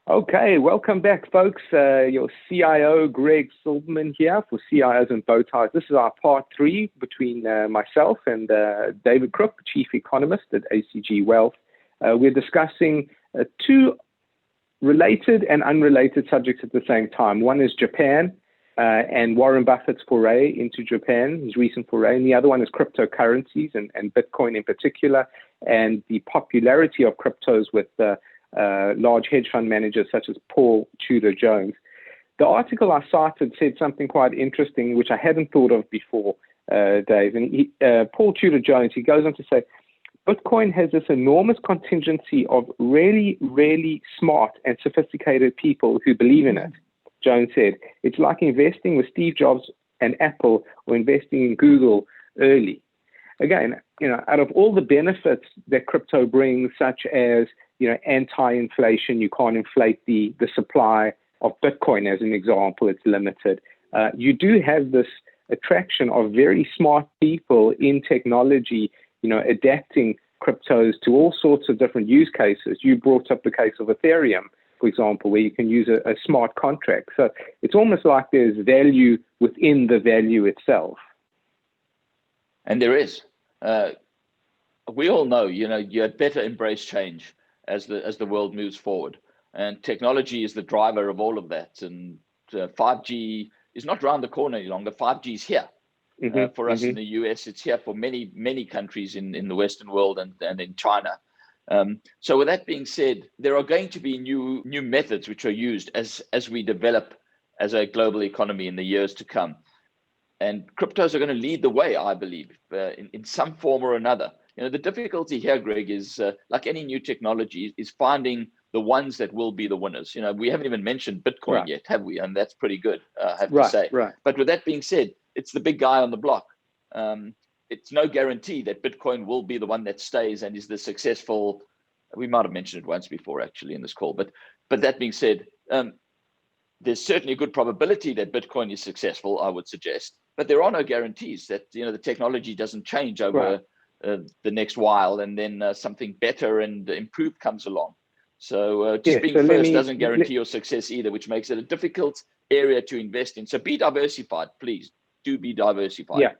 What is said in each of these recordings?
Okay, welcome back, folks. Your CIO, Greg Silverman here for CIOs and Bowties. This is our part 3 between myself and David Crook, Chief Economist at ACG Wealth. We're discussing 2 related and unrelated subjects at the same time. One is Japan and Warren Buffett's foray into Japan, his recent foray, and the other one is cryptocurrencies and Bitcoin in particular, and the popularity of cryptos with large hedge fund managers such as Paul Tudor Jones. The article I cited said something quite interesting, which I hadn't thought of before, Dave. And Paul Tudor Jones, he goes on to say, Bitcoin has this enormous contingency of really, really smart and sophisticated people who believe in it. Jones said, it's like investing with Steve Jobs and Apple or investing in Google early. Again, out of all the benefits that crypto brings, such as anti-inflation, you can't inflate the supply of Bitcoin, as an example, it's limited. You do have this attraction of very smart people in technology, adapting cryptos to all sorts of different use cases. You brought up the case of Ethereum, for example, where you can use a smart contract. So it's almost like there's value within the value itself. And there is. We all know, you had better embrace change as the world moves forward, and technology is the driver of all of that. And 5G is not around the corner any longer. 5G is here. For us in the US, it's here for many, many countries in the Western world and in China. So with that being said, there are going to be new methods which are used as we develop as a global economy in the years to come. And cryptos are going to lead the way, I believe, in some form or another. The difficulty here, Greg, is like any new technology, is finding the ones that will be the winners. We haven't even mentioned Bitcoin yet, have we? And that's pretty good, I have to say. Right. But with that being said, it's the big guy on the block. It's no guarantee that Bitcoin will be the one that stays and is the successful. We might have mentioned it once before, actually, in this call. But that being said, there's certainly a good probability that Bitcoin is successful, I would suggest. But there are no guarantees that the technology doesn't change over the next while, and then something better and improved comes along. So being first doesn't guarantee your success either, which makes it a difficult area to invest in. So be diversified, please. Do be diversified. Yeah.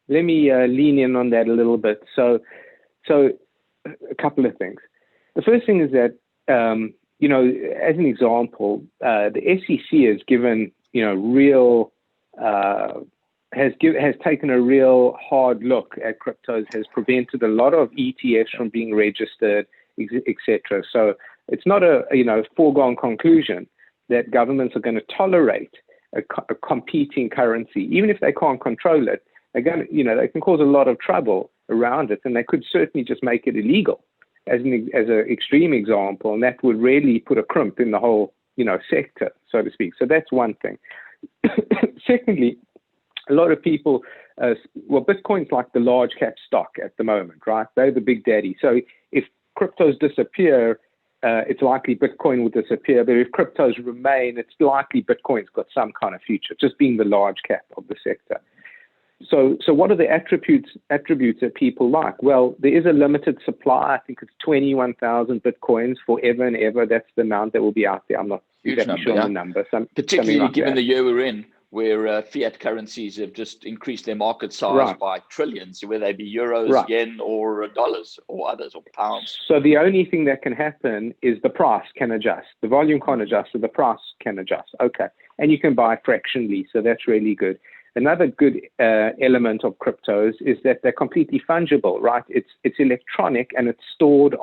Let me lean in on that a little bit. So a couple of things. The first thing is that, as an example, the SEC has given, has taken a real hard look at cryptos, has prevented a lot of ETFs from being registered, etc. So it's not a foregone conclusion that governments are going to tolerate a competing currency, even if they can't control it. Again, they can cause a lot of trouble around it, and they could certainly just make it illegal as an extreme example, and that would really put a crimp in the whole sector, so to speak. So that's one thing. Secondly, a lot of people, Bitcoin's like the large cap stock at the moment, right? They're the big daddy. So if cryptos disappear, it's likely Bitcoin will disappear. But if cryptos remain, it's likely Bitcoin's got some kind of future, just being the large cap of the sector. So what are the attributes that people like? Well, there is a limited supply. I think it's 21,000 Bitcoins forever and ever. That's the amount that will be out there. I'm not exactly sure on the number. Particularly given the year we're in, where fiat currencies have just increased their market size by trillions, whether they be euros, yen, or dollars, or others, or pounds. So the only thing that can happen is the price can adjust. The volume can't adjust, so the price can adjust. Okay. And you can buy fractionally, so that's really good. Another good element of cryptos is that they're completely fungible, right? It's electronic and it's stored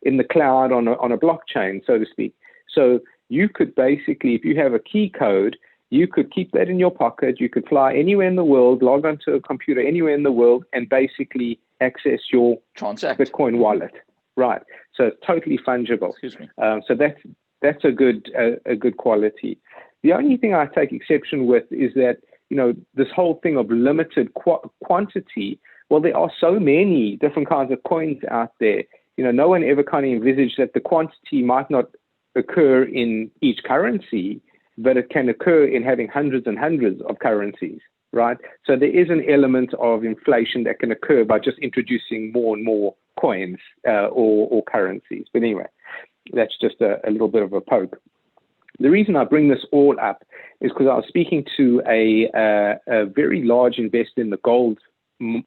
in the cloud on a blockchain, so to speak. So you could basically, if you have a key code, you could keep that in your pocket. You could fly anywhere in the world, log onto a computer anywhere in the world, and basically access your Bitcoin wallet, right? So it's totally fungible. Excuse me. So that's a good quality. The only thing I take exception with is that this whole thing of limited quantity. Well, there are so many different kinds of coins out there. No one ever kind of envisaged that the quantity might not occur in each currency, but it can occur in having hundreds and hundreds of currencies, right? So there is an element of inflation that can occur by just introducing more and more coins or currencies. But anyway, that's just a little bit of a poke. The reason I bring this all up is because I was speaking to a very large investor in the gold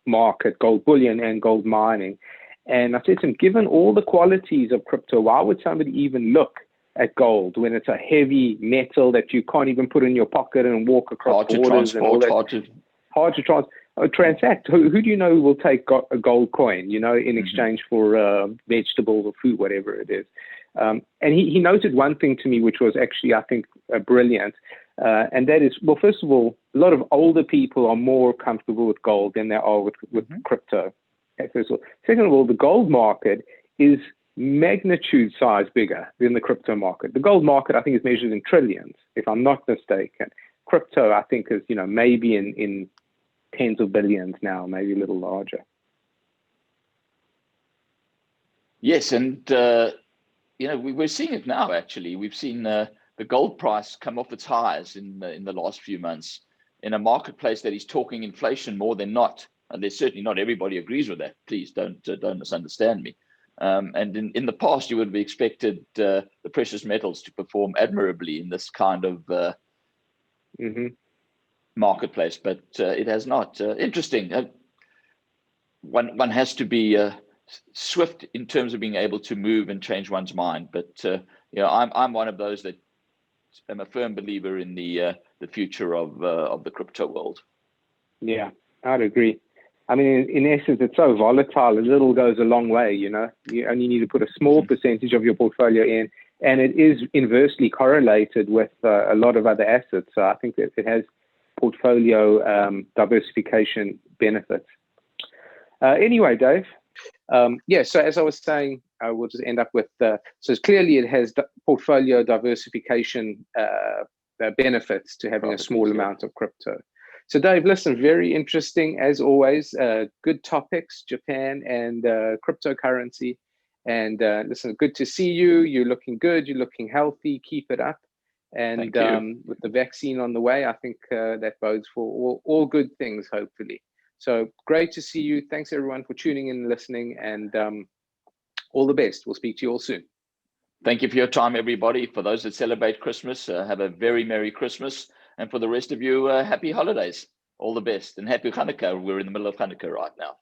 market, gold bullion and gold mining. And I said to him, given all the qualities of crypto, why would somebody even look at gold when it's a heavy metal that you can't even put in your pocket and walk across borders and all that? Hard to transact. Who do you know will take a gold coin, in exchange for vegetables or food, whatever it is? And he noted one thing to me, which was actually, I think, brilliant. And that is, well, first of all, a lot of older people are more comfortable with gold than they are with crypto. First of all. Second of all, the gold market is magnitude size bigger than the crypto market. The gold market, I think, is measured in trillions, if I'm not mistaken. Crypto, I think, is, maybe in tens of billions now, maybe a little larger. Yes, and we're seeing it now. Actually, we've seen the gold price come off its highs in the last few months in a marketplace that is talking inflation more than not. And there's certainly not everybody agrees with that. Please don't misunderstand me. And in the past, you would have expected the precious metals to perform admirably in this kind of marketplace, but it has not. Interesting. One has to be swift in terms of being able to move and change one's mind. But I'm one of those that am a firm believer in the future of the crypto world. Yeah, I'd agree. I mean, in essence, it's so volatile. A little goes a long way. You only need to put a small percentage of your portfolio in, and it is inversely correlated with a lot of other assets. So I think that it has portfolio diversification benefits. Anyway, Dave. So as I was saying, we'll just end up with, so clearly it has portfolio diversification benefits to having a small amount of crypto. So Dave, listen, very interesting as always, good topics, Japan and cryptocurrency. And listen, good to see you. You're looking good. You're looking healthy. Keep it up. And with the vaccine on the way, I think that bodes for all good things, hopefully. So great to see you. Thanks, everyone, for tuning in and listening. And all the best. We'll speak to you all soon. Thank you for your time, everybody. For those that celebrate Christmas, have a very Merry Christmas. And for the rest of you, happy holidays. All the best. And happy Hanukkah. We're in the middle of Hanukkah right now.